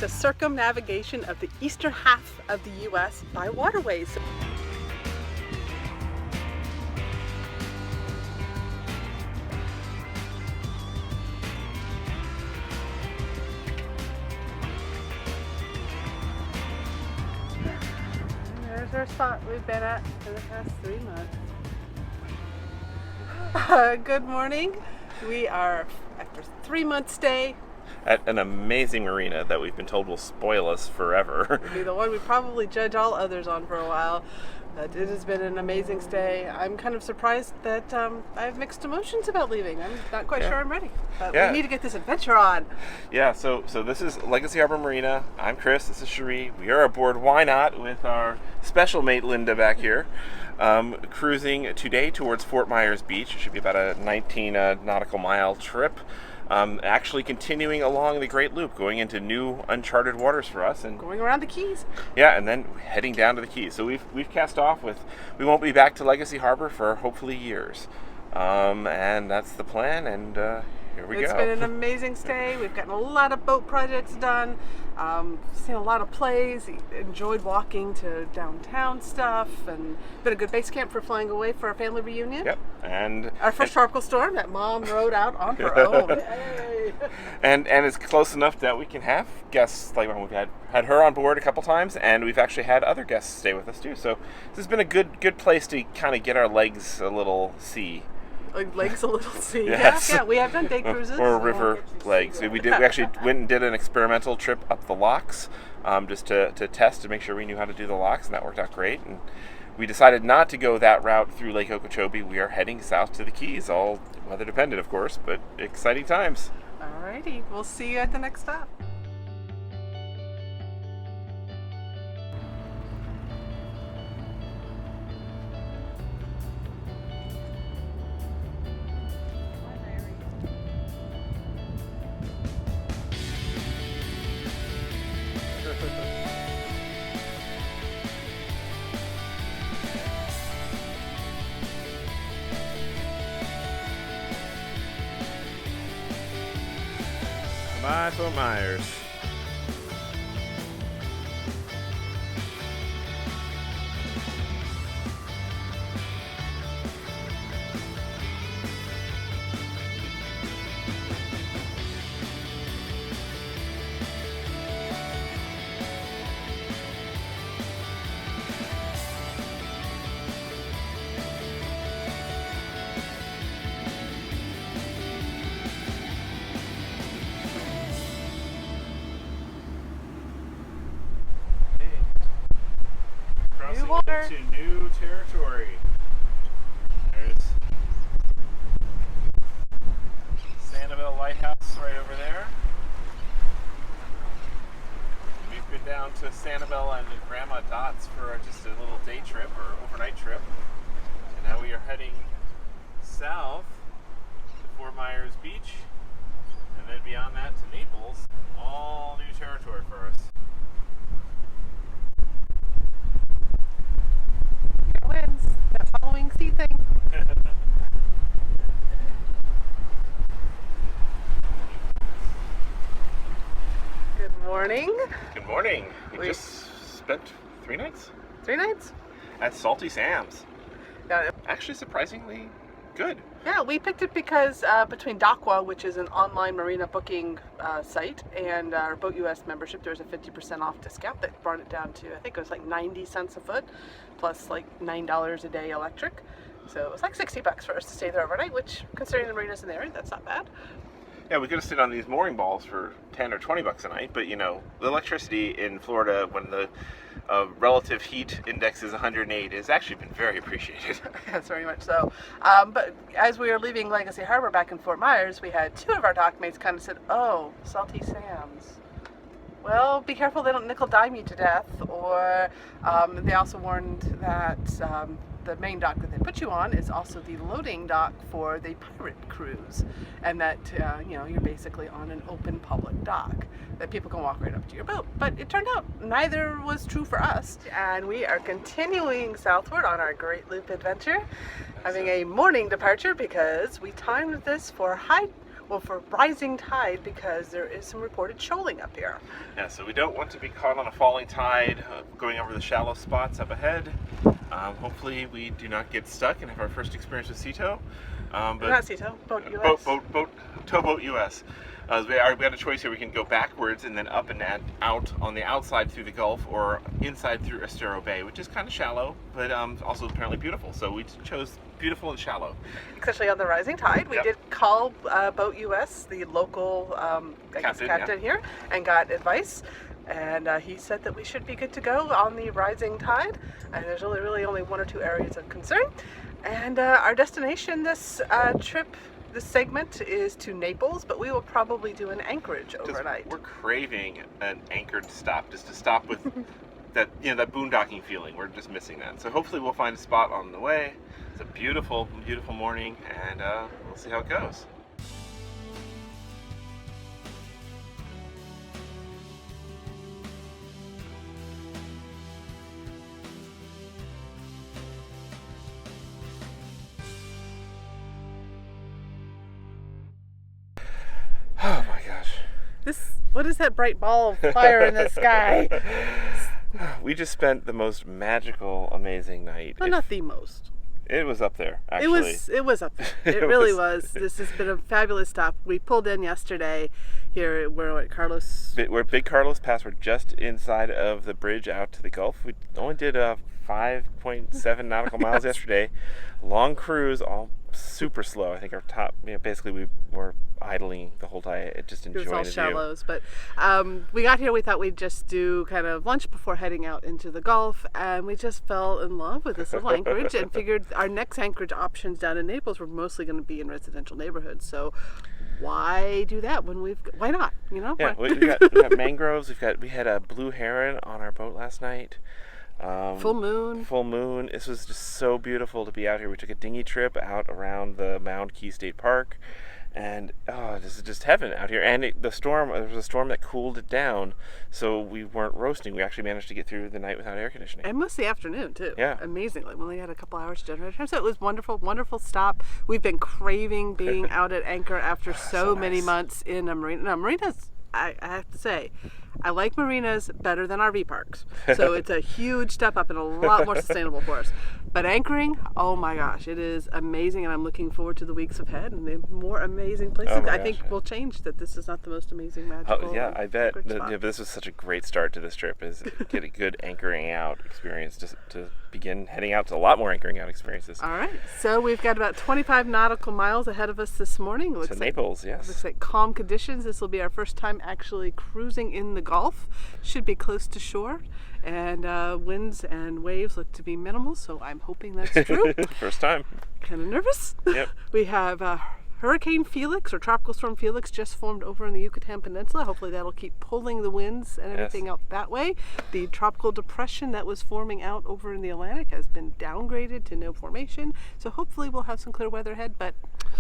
It's a circumnavigation of the eastern half of the U.S. by waterways. There's our spot we've been at for the past 3 months. Good morning. We are, after 3-month stay, at an amazing marina that we've been told will spoil us forever. It'll be the one we probably judge all others on for a while. But it has been an amazing stay. I'm kind of surprised that I have mixed emotions about leaving. I'm not quite sure I'm ready. But we need to get this adventure on. Yeah, so this is Legacy Harbor Marina. I'm Chris, this is Cherie. We are aboard Why Not with our special mate Linda back here. Cruising today towards Fort Myers Beach. It should be about a 19 nautical mile trip. Actually continuing along the Great Loop, going into new uncharted waters for us, and going around the Keys. Yeah, and then heading down to the Keys. So we've cast off with. We won't be back to Legacy Harbor for hopefully years, and that's the plan. And here we go. It's been an amazing stay. We've gotten a lot of boat projects done. Seen a lot of plays. Enjoyed walking to downtown stuff, and been a good base camp for flying away for our family reunion. Yep, and our first tropical storm that Mom rode out on her own. Hey. And it's close enough that we can have guests. Like we've had her on board a couple times, and we've actually had other guests stay with us too. So this has been a good place to kind of get our legs a little sea. Like legs a little sea. Yes. Yeah, we have done day cruises. Or river legs. We actually went and did an experimental trip up the locks, just to test to make sure we knew how to do the locks, and that worked out great. And we decided not to go that route through Lake Okeechobee. We are heading south to the Keys, all weather dependent, of course, but exciting times. Alrighty, we'll see you at the next stop. Bye, Fort Myers. To new territory. There's Sanibel Lighthouse right over there. We've been down to Sanibel and Grandma Dot's for just a little day trip or overnight trip. And now we are heading south to Fort Myers Beach, and then beyond that to Naples. All new territory for us. Wins. That following sea thing. Good morning. Good morning. We just spent 3 nights? 3 nights? At Salty Sam's. Yeah. Actually surprisingly good. Yeah, we picked it because between Docwa, which is an online marina booking site, and our Boat US membership, there's a 50% off discount that brought it down to, I think it was like 90 cents a foot, plus like $9 a day electric. So it was like $60 for us to stay there overnight, which, considering the marinas in the area, that's not bad. Yeah, we could have stayed on these mooring balls for 10 or 20 bucks a night, but you know, the electricity in Florida when the relative heat index is 108 has actually been very appreciated. Yes, very much so. But as we were leaving Legacy Harbor back in Fort Myers, we had 2 of our dock mates kind of said, "Oh, Salty Sam's. Well, be careful they don't nickel dime you to death." Or they also warned that the main dock that they put you on is also the loading dock for the pirate cruise, and that you're basically on an open public dock that people can walk right up to your boat. But it turned out neither was true for us, and we are continuing southward on our Great Loop adventure, having a morning departure because we timed this for Well, for rising tide, because there is some reported shoaling up here. Yeah, so we don't want to be caught on a falling tide going over the shallow spots up ahead. Hopefully we do not get stuck and have our first experience with Sea Tow. Not Sea Tow, Boat US. Towboat US. We got a choice here. We can go backwards and then up and out on the outside through the Gulf, or inside through Estero Bay, which is kind of shallow, but also apparently beautiful. So we chose beautiful and shallow. Especially on the rising tide. We did call Boat US, the local captain here, and got advice. And he said that we should be good to go on the rising tide. And there's really only one or two areas of concern. And our destination this trip, this segment, is to Naples, but we will probably do an anchorage overnight. We're craving an anchored stop, just to stop with that boondocking feeling. We're just missing that. So hopefully we'll find a spot on the way. It's a beautiful, beautiful morning, and we'll see how it goes. Oh my gosh. What is that bright ball of fire in the sky? We just spent the most magical, amazing night. Well, not the most. It was up there, actually. It was up there. It really was. This has been a fabulous stop. We pulled in yesterday here. We're at Carlos. We're Big Carlos Pass. We're just inside of the bridge out to the Gulf. We only did 5.7 nautical miles yesterday. Long cruise, all super slow. I think our top, basically we were idling the whole time, just enjoying the view. It was all shallows, but we got here, we thought we'd just do kind of lunch before heading out into the Gulf, and we just fell in love with this little anchorage and figured our next anchorage options down in Naples were mostly going to be in residential neighborhoods, so why do that when why not, Yeah, we've got mangroves, we had a blue heron on our boat last night. Full moon. This was just so beautiful to be out here. We took a dinghy trip out around the Mound Key State Park, and this is just heaven out here. And there was a storm that cooled it down, so we weren't roasting. We actually managed to get through the night without air conditioning. And most of the afternoon too. Yeah. Amazingly. We only had a couple hours to generate time. So it was wonderful stop. We've been craving being out at anchor after so many months in a marina. Now, marinas, I have to say, I like marinas better than RV parks. So it's a huge step up and a lot more sustainable for us. But anchoring, oh my gosh, it is amazing, and I'm looking forward to the weeks ahead and the more amazing places. I think we'll change that. This is not the most amazing magical. I bet. But this was such a great start to this trip, is get a good anchoring out experience, just to begin heading out to a lot more anchoring out experiences. All right. So we've got about 25 nautical miles ahead of us this morning. To Naples, yes. Looks like calm conditions. This will be our first time actually cruising in the Gulf. Should be close to shore. And winds and waves look to be minimal, so I'm hoping that's true. First time. Kind of nervous. Yep. We have Hurricane Felix, or Tropical Storm Felix, just formed over in the Yucatan Peninsula. Hopefully that'll keep pulling the winds and everything out that way. The tropical depression that was forming out over in the Atlantic has been downgraded to no formation, so hopefully we'll have some clear weather ahead, but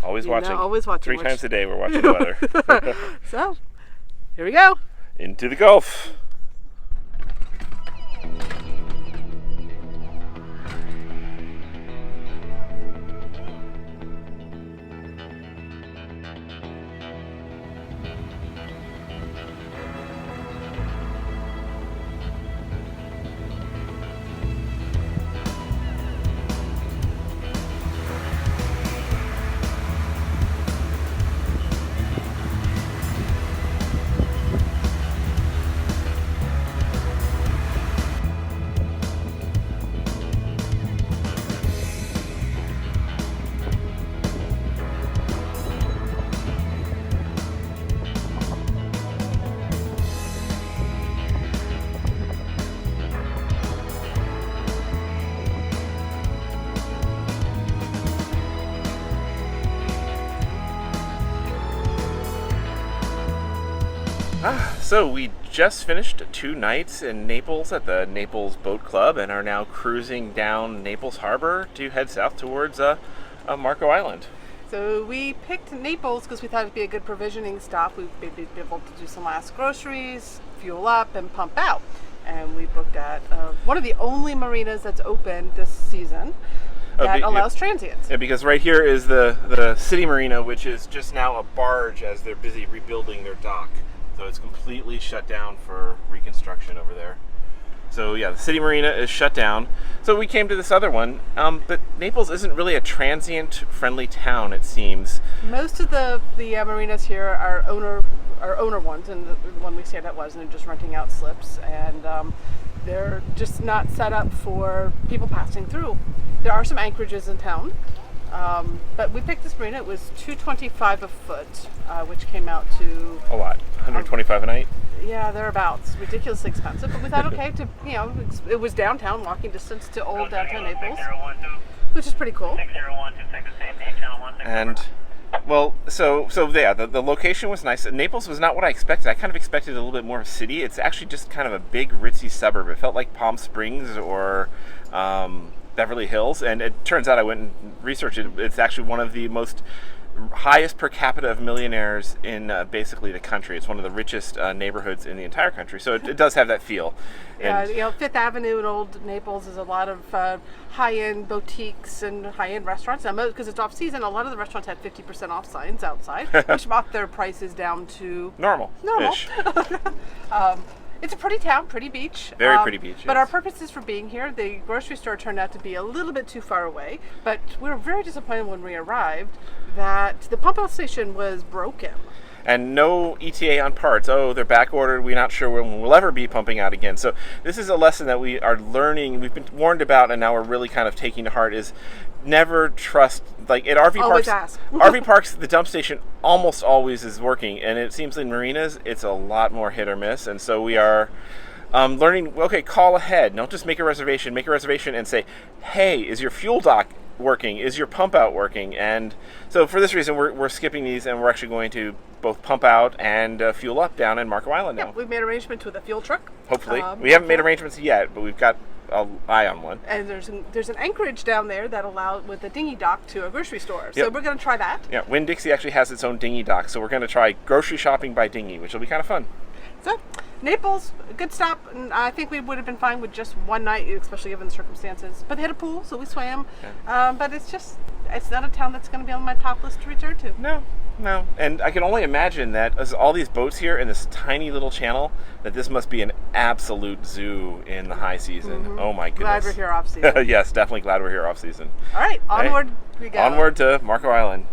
always watching. Always watching. 3 times a day we're watching the weather. So, here we go. Into the Gulf. So we just finished 2 nights in Naples at the Naples Boat Club and are now cruising down Naples Harbor to head south towards Marco Island. So we picked Naples because we thought it'd be a good provisioning stop. We'd be able to do some last groceries, fuel up, and pump out. And we booked at one of the only marinas that's open this season. that allows transients. Yeah, because right here is the city marina, which is just now a barge as they're busy rebuilding their dock. So it's completely shut down for reconstruction over there. So yeah, the city marina is shut down. So we came to this other one, but Naples isn't really a transient-friendly town, it seems. Most of the marinas here are owner ones, and the one we stayed at was, and they're just renting out slips, and they're just not set up for people passing through. There are some anchorages in town, but we picked this marina. It was $225 a foot, which came out to a lot, $125 a night. Yeah, thereabouts. Ridiculously expensive, but we thought okay to, it was downtown, walking distance to old downtown Naples, which is pretty cool. And well, so yeah, the location was nice. Naples was not what I expected. I kind of expected a little bit more of a city. It's actually just kind of a big ritzy suburb. It felt like Palm Springs or Beverly Hills, and it turns out I went and researched it. It's actually one of the most highest per capita of millionaires in basically the country. It's one of the richest neighborhoods in the entire country, so it does have that feel. And, Fifth Avenue in Old Naples is a lot of high-end boutiques and high-end restaurants. Now, because it's off-season, a lot of the restaurants had 50% off signs outside, which brought their prices down to normal. It's a pretty town, pretty beach. Very pretty beach, But yes. our purposes for being here, the grocery store turned out to be a little bit too far away. But we were very disappointed when we arrived that the pump-out station was broken. And no ETA on parts. Oh, they're back ordered. We're not sure when we'll ever be pumping out again. So this is a lesson that we are learning. We've been warned about, and now we're really kind of taking to heart. Is never trust. Like at RV Always parks, ask. RV parks, the dump station almost always is working, and it seems in marinas it's a lot more hit or miss. And so we are learning. Okay, call ahead. Don't just make a reservation. Make a reservation and say, "Hey, is your fuel dock working? Is your pump out working?" And so for this reason, we're skipping these, and we're actually going to both pump out and fuel up down in Marco Island now. Yeah, we've made arrangements with a fuel truck. Hopefully, we haven't made arrangements yet, but we've got an eye on one. And there's an anchorage down there that allows with a dinghy dock to a grocery store. So we're going to try that. Yeah, Winn-Dixie actually has its own dinghy dock, so we're going to try grocery shopping by dinghy, which will be kind of fun. So, Naples, a good stop, and I think we would have been fine with just one night, especially given the circumstances. But they had a pool, so we swam. Yeah. But it's not a town that's going to be on my top list to return to. No. And I can only imagine that as all these boats here in this tiny little channel, that this must be an absolute zoo in the high season. Mm-hmm. Oh my goodness. Glad we're here off season. Yes, definitely glad we're here off season. All right, onward we go. Onward to Marco Island.